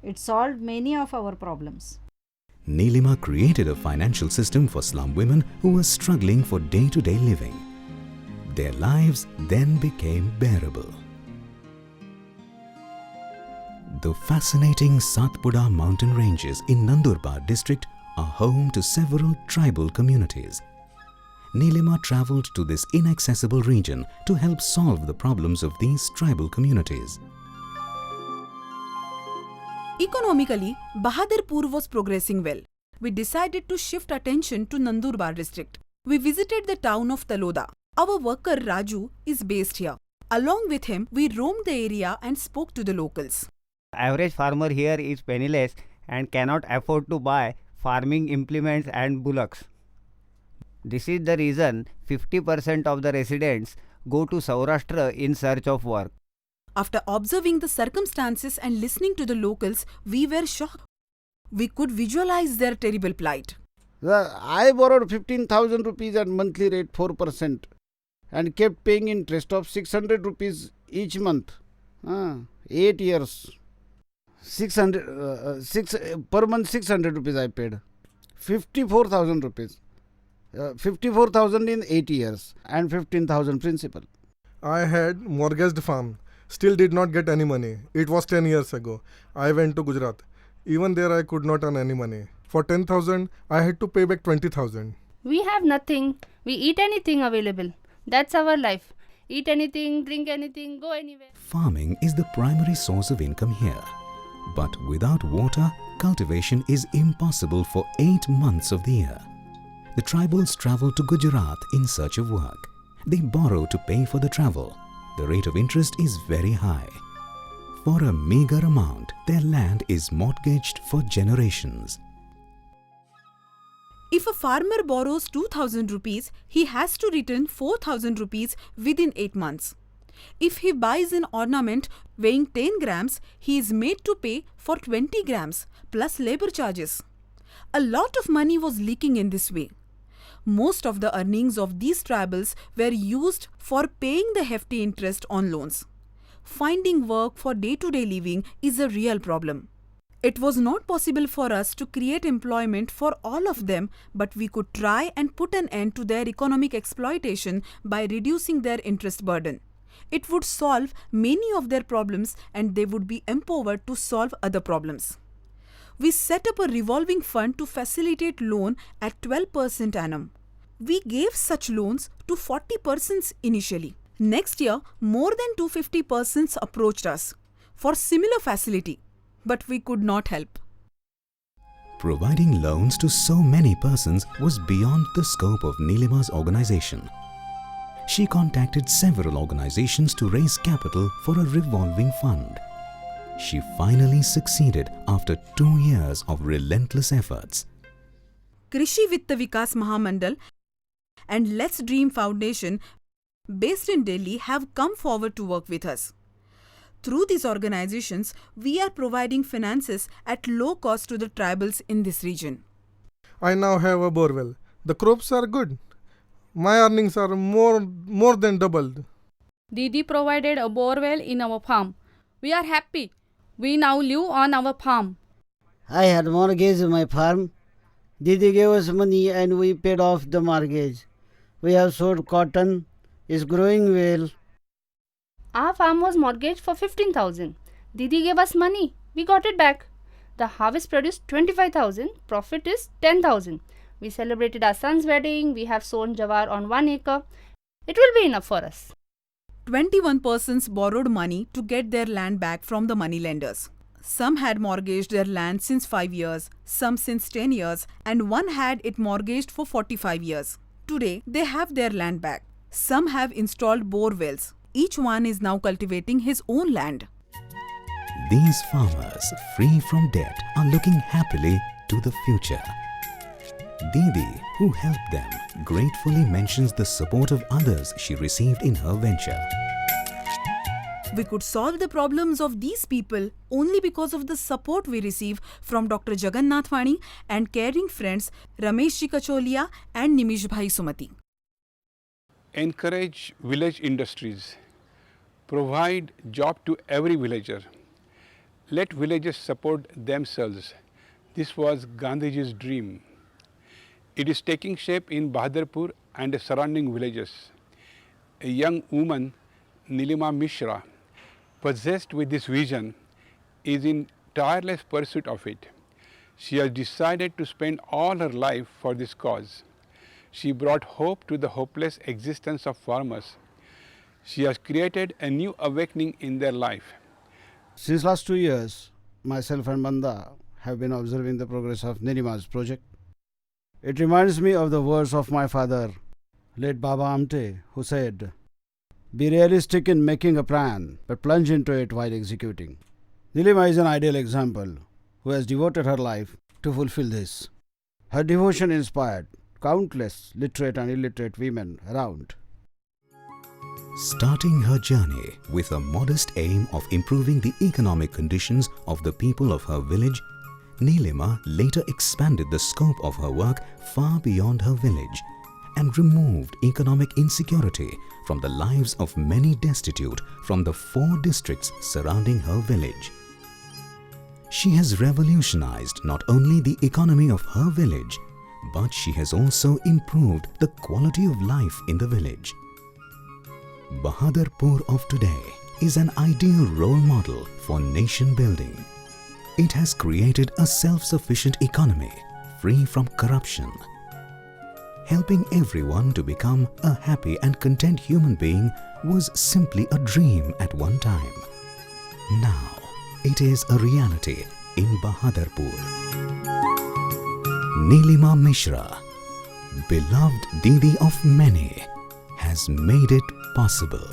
It solved many of our problems. Nileema created a financial system for slum women who were struggling for day-to-day living. Their lives then became bearable. The fascinating Satpura mountain ranges in Nandurbar district are home to several tribal communities. Nileema travelled to this inaccessible region to help solve the problems of these tribal communities. Economically, Bahadurpur was progressing well. We decided to shift attention to Nandurbar district. We visited the town of Taloda. Our worker Raju is based here. Along with him, we roamed the area and spoke to the locals. Average farmer here is penniless and cannot afford to buy farming implements and bullocks. This is the reason 50% of the residents go to Saurashtra in search of work. After observing the circumstances and listening to the locals, we were shocked. We could visualize their terrible plight. I borrowed 15,000 rupees at monthly rate 4% and kept paying interest of 600 rupees each month. 8 years. 600 per month 600 rupees I paid. 54,000 rupees. 54,000 in 8 years and 15,000 principal. I had mortgaged farm. Still did not get any money. It was 10 years ago. I went to Gujarat. Even there I could not earn any money. For 10,000, I had to pay back 20,000. We have nothing. We eat anything available. That's our life. Eat anything, drink anything, go anywhere. Farming is the primary source of income here. But without water, cultivation is impossible for 8 months of the year. The tribals travel to Gujarat in search of work. They borrow to pay for the travel. The rate of interest is very high. For a meager amount, their land is mortgaged for generations. If a farmer borrows 2,000 rupees, he has to return 4,000 rupees within 8 months. If he buys an ornament weighing 10 grams, he is made to pay for 20 grams plus labor charges. A lot of money was leaking in this way. Most of the earnings of these tribals were used for paying the hefty interest on loans. Finding work for day-to-day living is a real problem. It was not possible for us to create employment for all of them, but we could try and put an end to their economic exploitation by reducing their interest burden. It would solve many of their problems and they would be empowered to solve other problems. We set up a revolving fund to facilitate loan at 12% annum. We gave such loans to 40 persons initially. Next year, more than 250 persons approached us for similar facility, but we could not help. Providing loans to so many persons was beyond the scope of Nileema's organization. She contacted several organizations to raise capital for a revolving fund. She finally succeeded after 2 years of relentless efforts. Krishi Vitta Vikas Mahamandal and Let's Dream Foundation based in Delhi have come forward to work with us. Through these organizations, we are providing finances at low cost to the tribals in this region. I now have a borewell. The crops are good. My earnings are more than doubled. Didi provided a borewell in our farm. We are happy. We now live on our farm. I had mortgage in my farm. Didi gave us money and we paid off the mortgage. We have sowed cotton. It's growing well. Our farm was mortgaged for 15,000. Didi gave us money. We got it back. The harvest produced 25,000. Profit is 10,000. We celebrated our son's wedding. We have sown jawar on 1 acre. It will be enough for us. 21 persons borrowed money to get their land back from the moneylenders. Some had mortgaged their land since 5 years, some since 10 years, and one had it mortgaged for 45 years. Today, they have their land back. Some have installed bore wells. Each one is now cultivating his own land. These farmers, free from debt, are looking happily to the future. Didi, who helped them, gratefully mentions the support of others she received in her venture. We could solve the problems of these people only because of the support we receive from Dr. Jagannath Vani and caring friends Ramesh Ji Kacholia and Nimish Bhai Sumati. encourage village industries, provide job to every villager, Let villagers support themselves. This was Gandhiji's dream. It is taking shape in Bahadurpur and the surrounding villages. A young woman, Nileema Mishra, possessed with this vision, is in tireless pursuit of it. She has decided to spend all her life for this cause. She brought hope to the hopeless existence of farmers. She has created a new awakening in their life. Since last 2 years, myself and Manda have been observing the progress of Nileema's project. It reminds me of the words of my father, late Baba Amte, who said, "Be realistic in making a plan, but plunge into it while executing." Nileema is an ideal example who has devoted her life to fulfill this. Her devotion inspired countless literate and illiterate women around. Starting her journey with a modest aim of improving the economic conditions of the people of her village, Nileema later expanded the scope of her work far beyond her village and removed economic insecurity from the lives of many destitute from the 4 districts surrounding her village. She has revolutionized not only the economy of her village, but she has also improved the quality of life in the village. Bahadurpur of today is an ideal role model for nation building. It has created a self-sufficient economy free from corruption. Helping everyone to become a happy and content human being was simply a dream at one time. Now it is a reality in Bahadurpur. Nileema Mishra, beloved Didi of many, has made it possible.